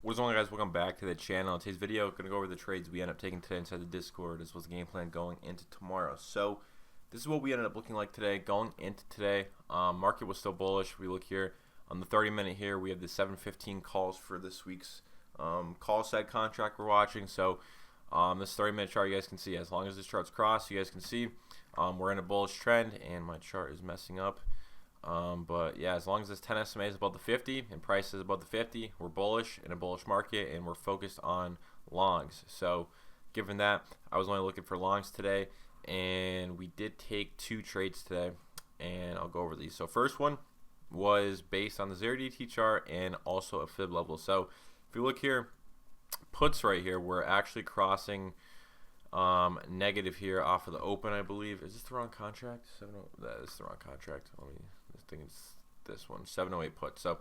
What's going on, guys? Welcome back to the channel. Today's video, going to go over the trades we end up taking today inside the Discord, as well as the game plan going into tomorrow. So, this is what we ended up looking like today. Going into today, market was still bullish. We look here on the 30-minute here. We have the 7:15 calls for this week's call set contract we're watching. So, this 30-minute chart, you guys can see, as long as this chart's crossed, you guys can see we're in a bullish trend, and my chart is messing up. But yeah, as long as this 10 SMA is above the 50 and price is above the 50, we're bullish in a bullish market, and we're focused on longs. So given that, I was only looking for longs today, and we did take two trades today, and I'll go over these. So first one was based on the 0DT chart and also a fib level. So if you look here, puts right here, we're actually crossing negative here off of the open, I believe. Is this the wrong contract? That is the wrong contract. I think it's this one, 708 put. So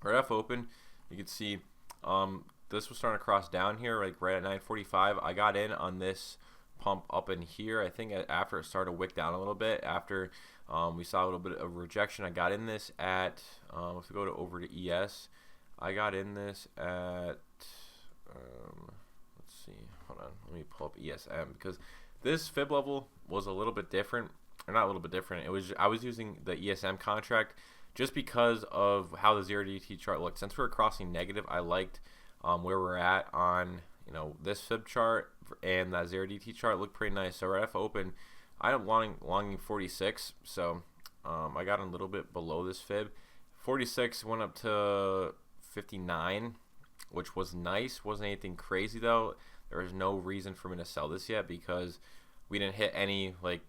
right off open, you can see this was starting to cross down here, like right at 9:45. I got in on this pump up in here. I think after it started to wick down a little bit, after we saw a little bit of rejection, I got in this at if we go over to ES, I got in this at let's see, hold on, let me pull up ESM, because this fib level was a little bit different, or not a little bit different. It was, I was using the ESM contract just because of how the 0DT chart looked. Since we were crossing negative, I liked where we're at on, you know, this fib chart, and that 0DT chart looked pretty nice. So right off open, I am longing 46, so I got a little bit below this fib. 46 went up to 59, which was nice. Wasn't anything crazy though. There was no reason for me to sell this yet because we didn't hit any like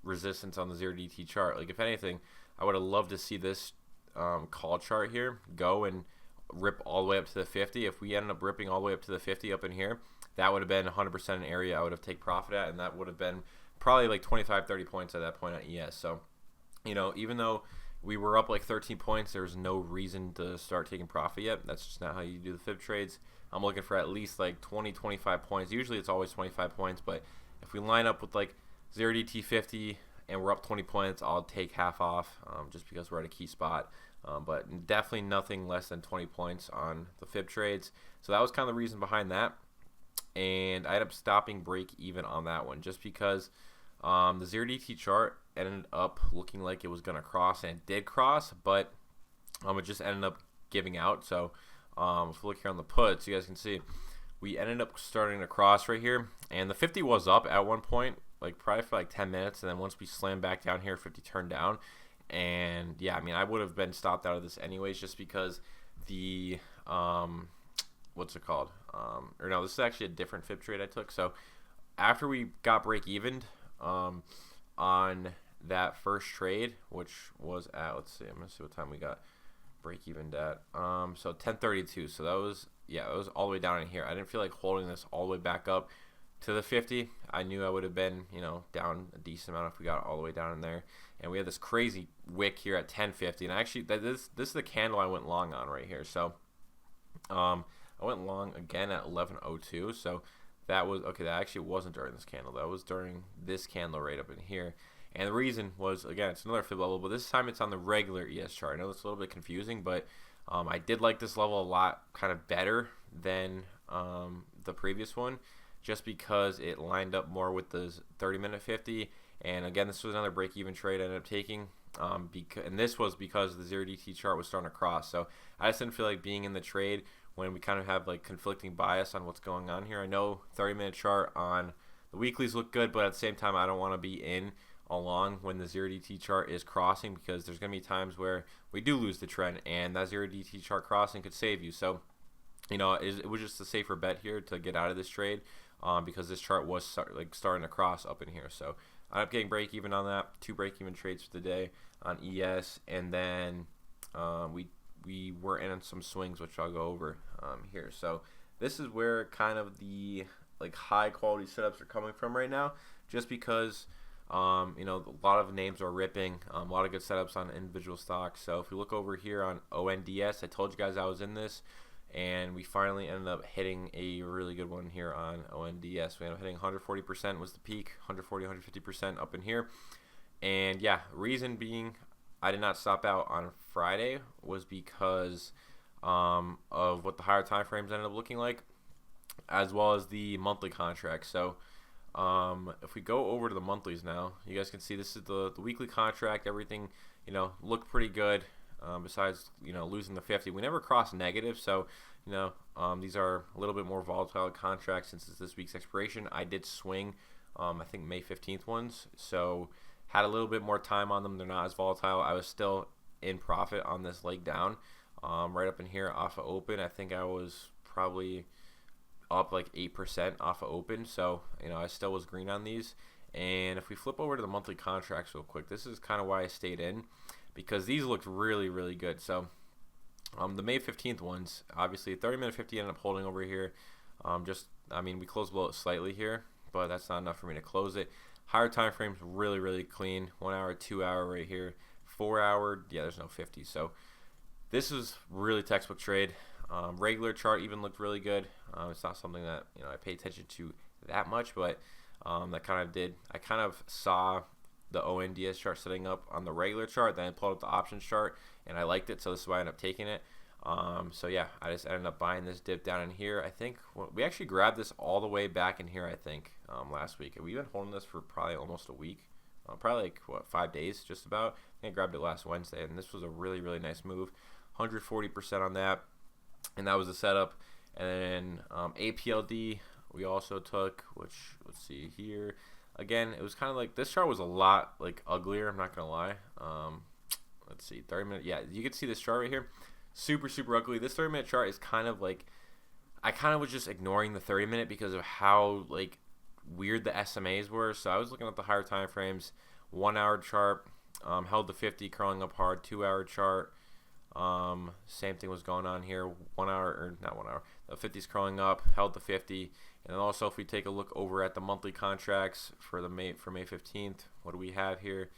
resistance on the 0DT chart. Like, if anything, I would have loved to see this call chart here go and rip all the way up to the 50. If we ended up ripping all the way up to the 50 up in here, that would have been 100% an area I would have taken profit at, and that would have been probably like 25-30 points at that point on ES. So, you know, even though we were up like 13 points, there's no reason to start taking profit yet. That's just not how you do the fib trades. I'm looking for at least like 20-25 points. Usually it's always 25 points, but if we line up with like 0DT 50 and we're up 20 points, I'll take half off just because we're at a key spot. But definitely nothing less than 20 points on the fib trades. So that was kind of the reason behind that. And I ended up stopping break even on that one just because the 0DT chart ended up looking like it was going to cross, and it did cross, but it just ended up giving out. So if we look here on the puts, you guys can see we ended up starting to cross right here, and the 50 was up at one point, like probably for like 10 minutes, and then once we slammed back down here, 50 turned down. And yeah, I mean, I would have been stopped out of this anyways just because the what's it called, or no, this is actually a different fib trade I took. So after we got break evened on that first trade, which was at, let's see, I'm gonna see what time we got break evened at, so 10:32. So that was, yeah, it was all the way down in here. I didn't feel like holding this all the way back up to the 50. I knew I would have been, you know, down a decent amount if we got all the way down in there. And we had this crazy wick here at 10:50, and actually this is the candle I went long on right here. So I went long again at 11:02. So that was okay. That actually wasn't during this candle. That was during this candle right up in here. And the reason was, again, it's another fib level, but this time it's on the regular ES chart. I know it's a little bit confusing, but I did like this level a lot, kind of better than the previous one, just because it lined up more with the 30-minute 50. And again, this was another break-even trade I ended up taking, and this was because the 0DT chart was starting to cross. So I just didn't feel like being in the trade when we kind of have like conflicting bias on what's going on here. I know 30-minute chart on the weeklies look good, but at the same time, I don't want to be in along when the 0DT chart is crossing, because there's going to be times where we do lose the trend, and that 0DT chart crossing could save you. So, you know, it was just a safer bet here to get out of this trade because this chart was starting to cross up in here. So I ended up getting break even on that. Two break even trades for the day on ES, and then we were in some swings, which I'll go over here. So this is where kind of the like high quality setups are coming from right now, just because you know, a lot of names are ripping, a lot of good setups on individual stocks. So if we look over here on ONDS, I told you guys I was in this, and we finally ended up hitting a really good one here on ONDS. We ended up hitting 140% was the peak, 140-150% up in here. And yeah, reason being I did not stop out on Friday was because of what the higher time frames ended up looking like, as well as the monthly contract. So if we go over to the monthlies now, you guys can see this is the weekly contract. Everything, looked pretty good. Besides, losing the 50, we never crossed negative. So, these are a little bit more volatile contracts since it's this week's expiration. I did swing, I think May 15th ones. So had a little bit more time on them. They're not as volatile. I was still in profit on this leg down, right up in here off of open. I think I was probably up like 8% off of open, so I still was green on these. And if we flip over to the monthly contracts real quick, this is kind of why I stayed in, because these looked really, really good. So the May 15th ones, obviously 30-minute 50 ended up holding over here. We closed below it slightly here, but that's not enough for me to close it. Higher time frames, really, really clean. 1 hour, 2 hour right here. 4 hour, yeah, there's no 50. So this is really textbook trade. Regular chart even looked really good. It's not something that I pay attention to that much, but that kind of did. I kind of saw the ONDS chart setting up on the regular chart, then I pulled up the options chart, and I liked it, so this is why I ended up taking it. So yeah, I just ended up buying this dip down in here. I think we actually grabbed this all the way back in here, I think, last week. We've been holding this for probably almost a week. Probably like, 5 days, just about. I think I grabbed it last Wednesday, and this was a really, really nice move. 140% on that, and that was the setup. And then APLD we also took, which, let's see here. Again, it was kind of like, this chart was a lot like uglier, I'm not going to lie. Let's see, 30-minute. Yeah, you can see this chart right here. Super, super ugly. This 30-minute chart is kind of like, I kind of was just ignoring the 30-minute because of how like weird the SMAs were. So I was looking at the higher time frames. 1 hour chart, held the 50, curling up hard. 2 hour chart, same thing was going on here. 1 hour, or not 1 hour, the 50's curling up, held the 50. And then also, if we take a look over at the monthly contracts for May 15th, what do we have here?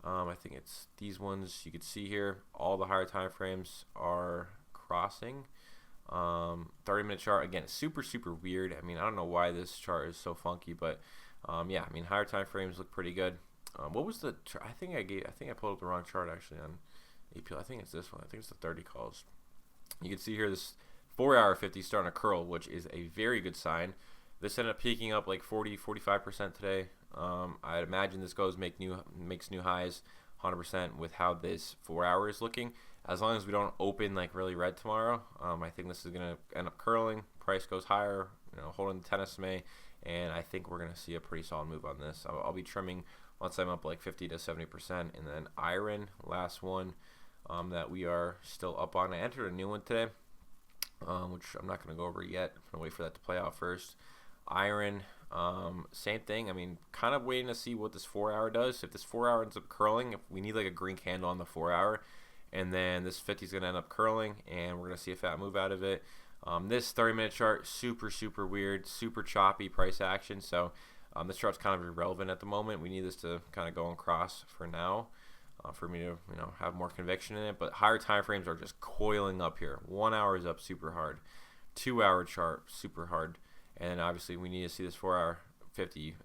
I think it's these ones. You can see here all the higher time frames are crossing. 30-minute chart, again, super, super weird. I mean, I don't know why this chart is so funky, but yeah, I mean, higher time frames look pretty good. What was the? I think I pulled up the wrong chart actually on APL. I think it's this one. I think it's the 30 calls. You can see here this 4 hour 50 starting to curl, which is a very good sign. This ended up peaking up like 45% today. I'd imagine this makes new highs 100% with how this 4 hour is looking. As long as we don't open like really red tomorrow, I think this is gonna end up curling. Price goes higher, holding the 10 SMA, and I think we're gonna see a pretty solid move on this. I'll be trimming once I'm up like 50 to 70%, and then iron, last one that we are still up on. I entered a new one today, which I'm not gonna go over yet. I'm gonna wait for that to play out first. Iron, same thing. I mean, kind of waiting to see what this 4 hour does. If this 4 hour ends up curling, if we need like a green candle on the 4 hour, and then this 50 is going to end up curling, and we're going to see a fat move out of it. This 30-minute chart, super, super weird, super choppy price action. So this chart's kind of irrelevant at the moment. We need this to kind of go and cross for now, for me to have more conviction in it. But higher time frames are just coiling up here. 1 hour is up super hard. 2 hour chart, super hard. And obviously we need to see this 4 hour 50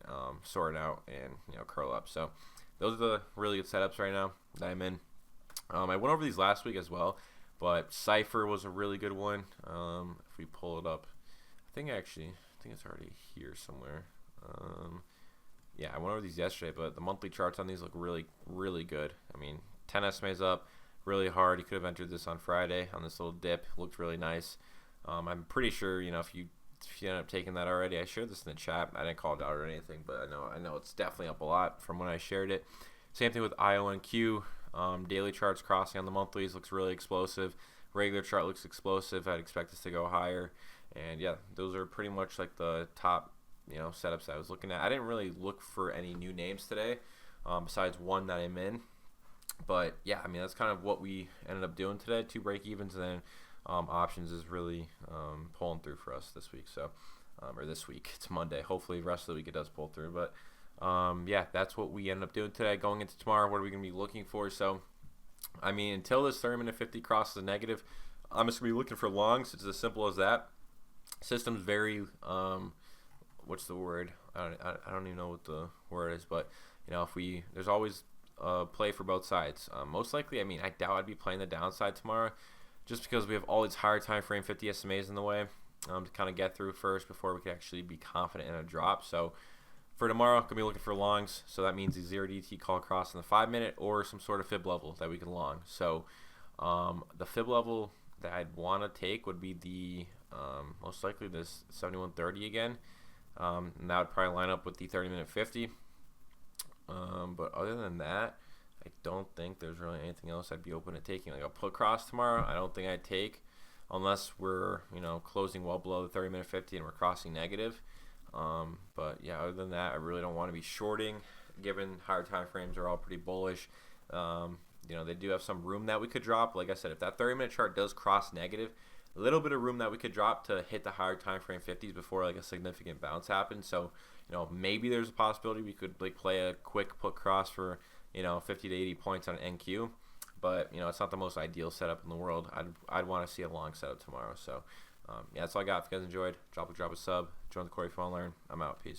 sort out and curl up. So those are the really good setups right now that I'm in. I went over these last week as well, but Cypher was a really good one. If we pull it up, I think it's already here somewhere. Yeah, I went over these yesterday, but the monthly charts on these look really, really good. I mean, 10 SMAs up, really hard. You could have entered this on Friday on this little dip. Looked really nice. I'm pretty sure if you end up taking that already, I shared this in the chat. I didn't call it out or anything, but I know it's definitely up a lot from when I shared it. Same thing with IONQ. Daily charts crossing on the monthlies looks really explosive. Regular chart looks explosive. I'd expect this to go higher. And yeah, those are pretty much like the top setups I was looking at. I didn't really look for any new names today, besides one that I'm in. But yeah, I mean, that's kind of what we ended up doing today. 2 break evens, and then options is really pulling through for us this week. So or this week, it's Monday. Hopefully the rest of the week it does pull through. But yeah, that's what we ended up doing today. Going into tomorrow, what are we going to be looking for? So I mean, until this 30-minute 50 crosses a negative, I'm just going to be looking for longs. It's as simple as that. System's very what's the word? I don't even know what the word is, but there's always play for both sides. Most likely, I mean, I doubt I'd be playing the downside tomorrow, just because we have all these higher time frame 50 SMAs in the way to kind of get through first before we can actually be confident in a drop. So for tomorrow, going to be looking for longs. So that means the 0DT call across in the 5-minute or some sort of fib level that we can long. So the fib level that I'd want to take would be the most likely this 7130 again. And that would probably line up with the 30-minute 50. But other than that, I don't think there's really anything else I'd be open to taking. Like a put cross tomorrow, I don't think I'd take unless we're closing well below the 30-minute 50 and we're crossing negative. But yeah, other than that, I really don't want to be shorting, given higher time frames are all pretty bullish. They do have some room that we could drop. Like I said, if that 30-minute chart does cross negative, a little bit of room that we could drop to hit the higher time frame 50s before like a significant bounce happens. So maybe there's a possibility we could like play a quick put cross for 50 to 80 points on an NQ, but it's not the most ideal setup in the world. I'd want to see a long setup tomorrow. So yeah, that's all I got. If you guys enjoyed, drop a sub, join the Corey if you want to learn. I'm out. Peace.